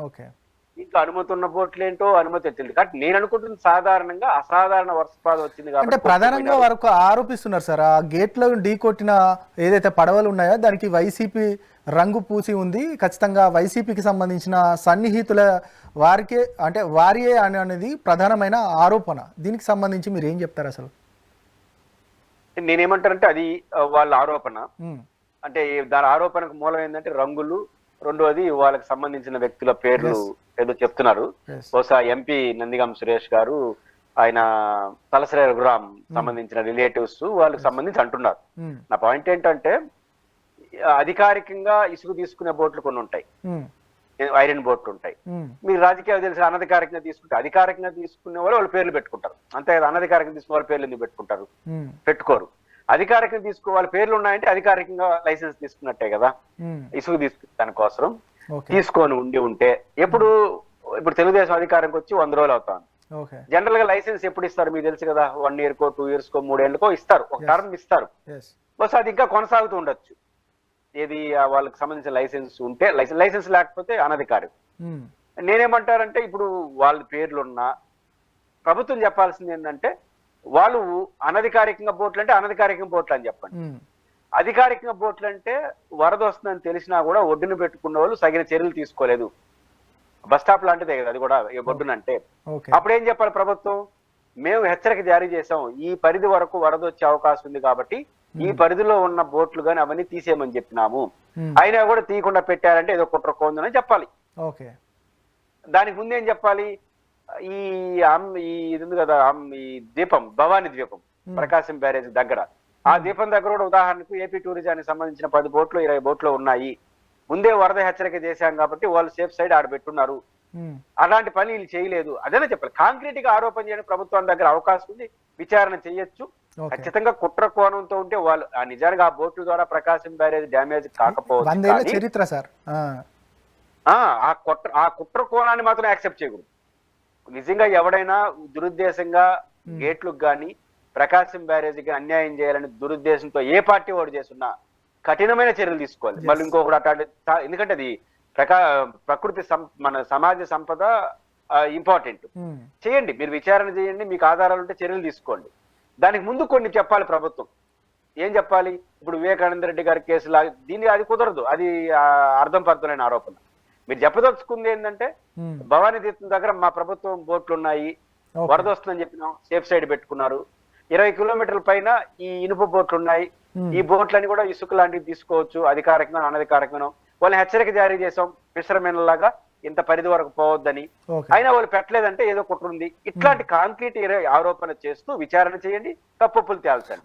Okay. ఇంకా అనుమతి ఉన్న బోట్లు ఏంటో అనుమతి తెలియదు. కాబట్టి నేను అనుకుంటుంది సాధారణంగా అసాధారణ వర్షపాతం వచ్చింది అంటే కాబట్టి ప్రధానంగా వరకు ఆరోపిస్తున్నారు సార్, ఆ గేట్లో ఢీ కొట్టిన ఏదైతే పడవలు ఉన్నాయో దానికి వైసీపీ రంగు పూసి ఉంది, ఖచ్చితంగా వైసీపీకి సంబంధించిన సన్నిహితుల వారికే అంటే వారియే అనేది ప్రధానమైన ఆరోపణ. దీనికి సంబంధించి మీరు ఏం చెప్తారు అసలు? నేనేమంటానంటే అది వాళ్ళ ఆరోపణ. అంటే దాని ఆరోపణకు మూలం ఏంటంటే రంగులు, రెండోది వాళ్ళకి సంబంధించిన వ్యక్తుల పేర్లు ఏదో చెప్తున్నారు. బహుశా ఎంపీ నందిగం సురేష్ గారు, ఆయన తలసరి రఘురామ్ సంబంధించిన రిలేటివ్స్ వాళ్ళకి సంబంధించి అంటున్నారు. నా పాయింట్ ఏంటంటే అధికారికంగా ఇసుక తీసుకునే బోట్లు కొన్ని ఉంటాయి, ఐరన్ బోట్లు ఉంటాయి. మీరు రాజకీయాలు తెలిసి అనధికారికంగా తీసుకుంటే, అధికారికంగా తీసుకునే వాళ్ళు పేర్లు పెట్టుకుంటారు అంతే కదా. అనధికారికంగా తీసుకునే వాళ్ళ పేర్లు ఎందుకు పెట్టుకుంటారు? పెట్టుకోరు. అధికారికంగా తీసుకో వాళ్ళ పేర్లు ఉన్నాయంటే అధికారికంగా లైసెన్స్ తీసుకున్నట్టే కదా. ఇసుక తీసుకునే దానికోసం తీసుకొని ఉంటే ఇప్పుడు తెలుగుదేశం అధికారంకి వచ్చి 100 రోజులు అవుతాను. జనరల్ గా లైసెన్స్ ఎప్పుడు ఇస్తారు మీకు తెలుసు కదా. 1 year కో 2 years కో 3 ఏళ్ళకో ఇస్తారు, ఒక టర్మ్ ఇస్తారు. బస్ అది ఇంకా కొనసాగుతూ ఉండొచ్చు. ఏది వాళ్ళకి సంబంధించిన లైసెన్స్ ఉంటే, లైసెన్స్ లేకపోతే అనధికారి. నేనేమంటారంటే ఇప్పుడు వాళ్ళ పేర్లున్నా ప్రభుత్వం చెప్పాల్సింది ఏంటంటే వాళ్ళు అనధికారికంగా బోట్లు అంటే అనధికారికంగా బోట్లు అని చెప్పండి. అధికారికంగా బోట్లు అంటే వరద వస్తుందని తెలిసినా కూడా ఒడ్డును పెట్టుకున్న వాళ్ళు తగిన చర్యలు తీసుకోలేదు. బస్ స్టాప్ లాంటిదే కదా అది కూడా, ఒడ్డునంటే. అప్పుడు ఏం చెప్పాలి ప్రభుత్వం? మేము హెచ్చరిక జారీ చేసాం, ఈ పరిధి వరకు వరద వచ్చే అవకాశం ఉంది కాబట్టి ఈ పరిధిలో ఉన్న బోట్లు కానీ అవన్నీ తీసేయమని చెప్పినాము, అయినా కూడా తీయకుండా పెట్టారంటే ఏదో కుట్ర కోందని చెప్పాలి. దానికి ముందేం చెప్పాలి? ఇది ఉంది కదా, ఈ దీపం, భవానీ ద్వీపం, ప్రకాశం బ్యారేజ్ దగ్గర, ఆ దీపం దగ్గర కూడా ఉదాహరణకు ఏపీ టూరిజానికి సంబంధించిన 10 బోట్లు 20 బోట్లు ఉన్నాయి. ముందే వరద హెచ్చరిక చేశాం కాబట్టి వాళ్ళు సేఫ్ సైడ్ ఆడబెట్టున్నారు. అలాంటి పని వీళ్ళు చేయలేదు అదేనా చెప్పాలి. కాంక్రీట్ గా ఆరోపణ చేయడానికి ప్రభుత్వం దగ్గర అవకాశం ఉంది, విచారణ చేయొచ్చు. ఖచ్చితంగా కుట్ర కోణంతో ఉంటే వాళ్ళు నిజానికి ఆ బోట్ల ద్వారా ప్రకాశం బ్యారేజ్ డ్యామేజ్ కాకపోవచ్చు చరిత్ర సార్. ఆ కుట్ర కోణాన్ని మాత్రం యాక్సెప్ట్ చేయకూడదు. నిజంగా ఎవడైనా దురుద్దేశంగా గేట్లకు కానీ ప్రకాశం బ్యారేజ్కి అన్యాయం చేయాలని దురుద్దేశంతో ఏ పార్టీ ఓటు చేస్తున్నా కఠినమైన చర్యలు తీసుకోవాలి. మళ్ళీ ఇంకొకటి అట్లాంటి, ఎందుకంటే అది ప్రకృతి మన సమాజ సంపద ఇంపార్టెంట్. చేయండి, మీరు విచారణ చేయండి, మీకు ఆధారాలు ఉంటే చర్యలు తీసుకోండి. దానికి ముందు కొన్ని చెప్పాలి ప్రభుత్వం. ఏం చెప్పాలి? ఇప్పుడు వివేకానంద రెడ్డి గారి కేసులా దీన్ని అది కుదరదు, అది అర్థం పర్థమైన ఆరోపణ. మీరు చెప్పదలుచుకుంది ఏంటంటే భవానీ తీర్థం దగ్గర మా ప్రభుత్వం బోట్లు ఉన్నాయి, వరద వస్తుందని చెప్పినాం, సేఫ్ సైడ్ పెట్టుకున్నారు. 20 కిలోమీటర్ల పైన ఈ ఇనుప బోట్లు ఉన్నాయి, ఈ బోట్లని కూడా ఇసుక లాంటివి తీసుకోవచ్చు, అధికారికంగా అనధికారికంగా. వాళ్ళని హెచ్చరిక జారీ చేసాం, ఫిషర్మెన్ లాగా ఇంత పరిధి వరకు పోవద్దని, అయినా వాళ్ళు పెట్టలేదంటే ఏదో కుట్ర ఉంది. ఇట్లాంటి కాంక్రీట్ ఆరోపణ చేస్తూ విచారణ చేయండి, తప్పులు తేల్చండి.